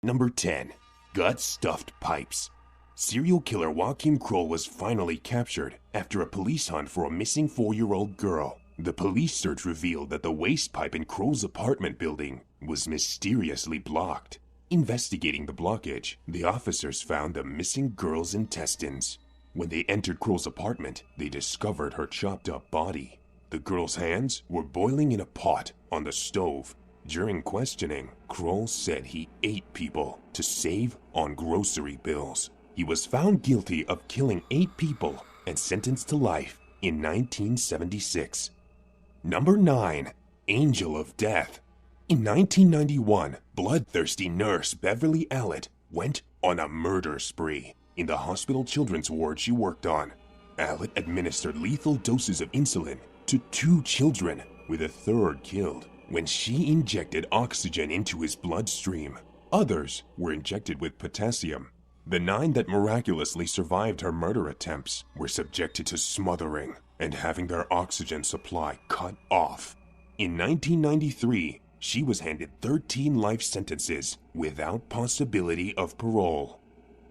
Number 10. Gut-stuffed pipes. Serial killer Joachim Kroll was finally captured after a police hunt for a missing 4-year-old girl. The police search revealed that the waste pipe in Kroll's apartment building was mysteriously blocked. Investigating the blockage, the officers found the missing girl's intestines. When they entered Kroll's apartment, they discovered her chopped-up body. The girl's hands were boiling in a pot on the stove. During questioning, Kroll said he ate people to save on grocery bills. He was found guilty of killing 8 people and sentenced to life in 1976. Number 9. Angel of Death. In 1991, bloodthirsty nurse Beverly Allett went on a murder spree in the hospital children's ward she worked on. Allett administered lethal doses of insulin to 2 children, with a third killed when she injected oxygen into his bloodstream. Others were injected with potassium. The 9 that miraculously survived her murder attempts were subjected to smothering and having their oxygen supply cut off. In 1993, she was handed 13 life sentences without possibility of parole.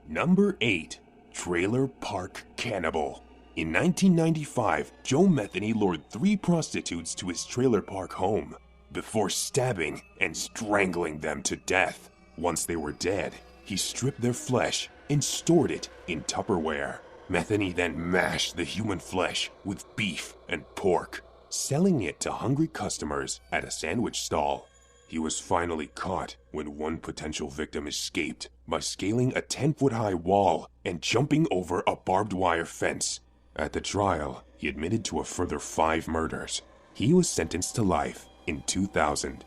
Number 8. Trailer Park Cannibal. In 1995, Joe Metheny lured 3 prostitutes to his trailer park home before stabbing and strangling them to death. Once they were dead, he stripped their flesh and stored it in Tupperware. Metheny then mashed the human flesh with beef and pork, selling it to hungry customers at a sandwich stall. He was finally caught when one potential victim escaped by scaling a 10-foot-high wall and jumping over a barbed wire fence. At the trial, he admitted to a further 5 murders. He was sentenced to life in 2000.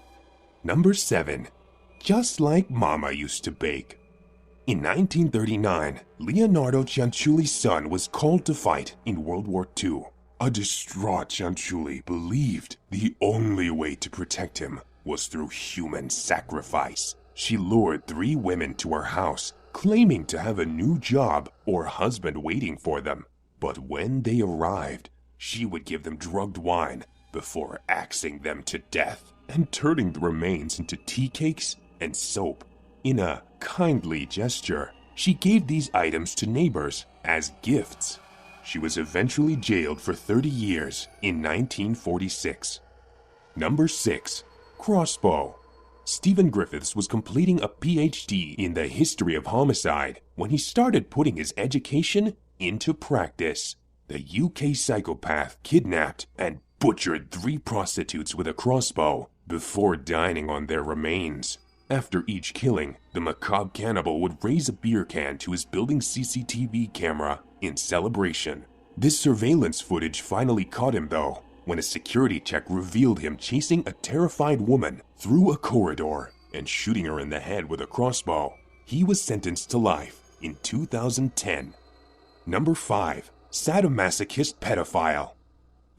Number 7. Just like Mama used to bake. In 1939, Leonardo Cianciulli's son was called to fight in World War II. A distraught Cianciulli believed the only way to protect him was through human sacrifice. She lured 3 women to her house, claiming to have a new job or husband waiting for them. But when they arrived, she would give them drugged wine before axing them to death and turning the remains into tea cakes and soap. In a kindly gesture, she gave these items to neighbors as gifts. She was eventually jailed for 30 years in 1946. Number 6. Crossbow. Stephen Griffiths was completing a PhD in the history of homicide when he started putting his education into practice. The UK psychopath kidnapped and butchered 3 prostitutes with a crossbow before dining on their remains. After each killing, the macabre cannibal would raise a beer can to his building's CCTV camera in celebration. This surveillance footage finally caught him though, when a security check revealed him chasing a terrified woman through a corridor and shooting her in the head with a crossbow. He was sentenced to life in 2010. Number 5. Sadomasochist pedophile.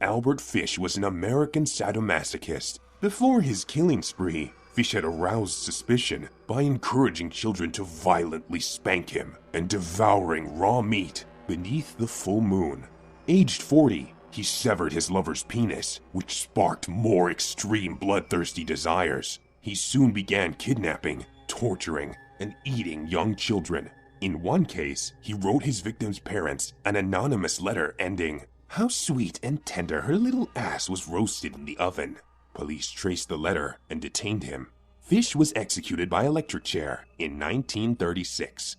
Albert Fish was an American sadomasochist. Before his killing spree, Fish had aroused suspicion by encouraging children to violently spank him and devouring raw meat beneath the full moon. Aged 40, he severed his lover's penis, which sparked more extreme bloodthirsty desires. He soon began kidnapping, torturing, and eating young children. In one case, he wrote his victim's parents an anonymous letter ending, "How sweet and tender her little ass was roasted in the oven." Police traced the letter and detained him. Fish was executed by electric chair in 1936.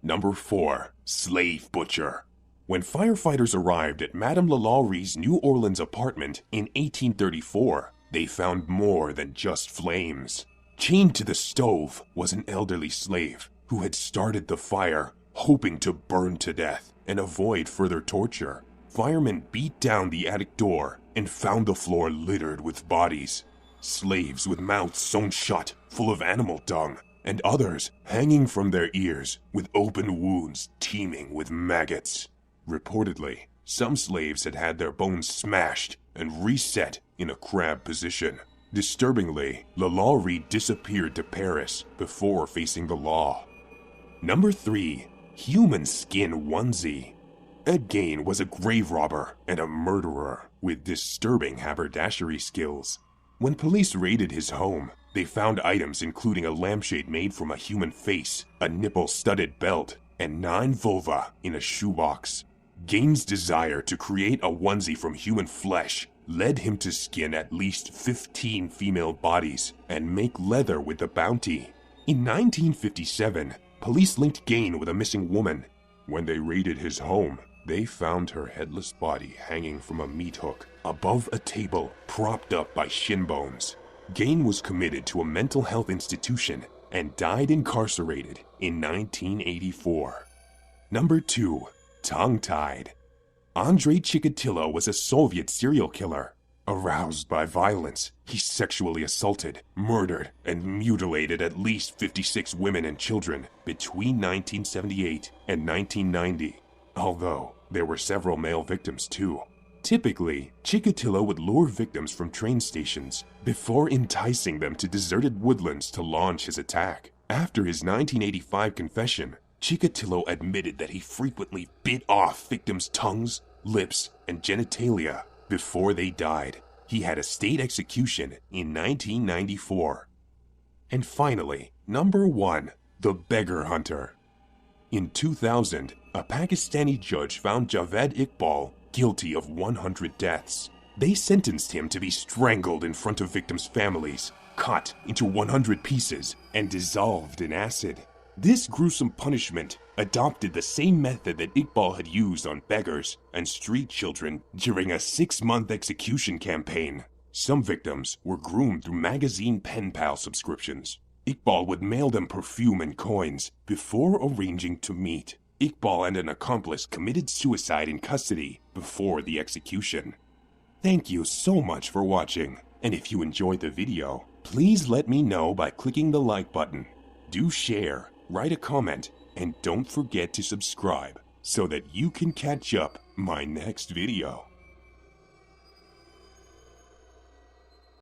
Number 4. Slave butcher. When firefighters arrived at Madame Lalarie's New Orleans apartment in 1834, they found more than just flames. Chained to the stove was an elderly slave who had started the fire, hoping to burn to death and avoid further torture. Firemen beat down the attic door and found the floor littered with bodies. Slaves with mouths sewn shut, full of animal dung, and others hanging from their ears with open wounds teeming with maggots. Reportedly, some slaves had had their bones smashed and reset in a crab position. Disturbingly, Lalaurie disappeared to Paris before facing the law. Number 3. Human skin onesie. Ed Gain was a grave robber and a murderer with disturbing haberdashery skills. When police raided his home, They found items including a lampshade made from a human face, a nipple-studded belt, and 9 vulva in a shoebox. Gain's desire to create a onesie from human flesh led him to skin at least 15 female bodies and make leather with the bounty. In 1957, police linked Gain with a missing woman. When they raided his home, they found her headless body hanging from a meat hook above a table propped up by shin bones. Gain was committed to a mental health institution and died incarcerated in 1984. Number 2. Tongue-tied. Andrei Chikatilo was a Soviet serial killer. Aroused by violence, he sexually assaulted, murdered, and mutilated at least 56 women and children between 1978 and 1990, although there were several male victims too. Typically, Chikatilo would lure victims from train stations before enticing them to deserted woodlands to launch his attack. After his 1985 confession, Chikatilo admitted that he frequently bit off victims' tongues, lips, and genitalia before they died. He had a state execution in 1994. And finally, number 1, the beggar hunter. In 2000, a Pakistani judge found Javed Iqbal guilty of 100 deaths. They sentenced him to be strangled in front of victims' families, cut into 100 pieces, and dissolved in acid. This gruesome punishment adopted the same method that Iqbal had used on beggars and street children during a 6-month execution campaign. Some victims were groomed through magazine pen pal subscriptions. Iqbal would mail them perfume and coins before arranging to meet. Iqbal and an accomplice committed suicide in custody before the execution. Thank you so much for watching, and if you enjoyed the video, please let me know by clicking the like button. Do share, write a comment, and don't forget to subscribe so that you can catch up my next video.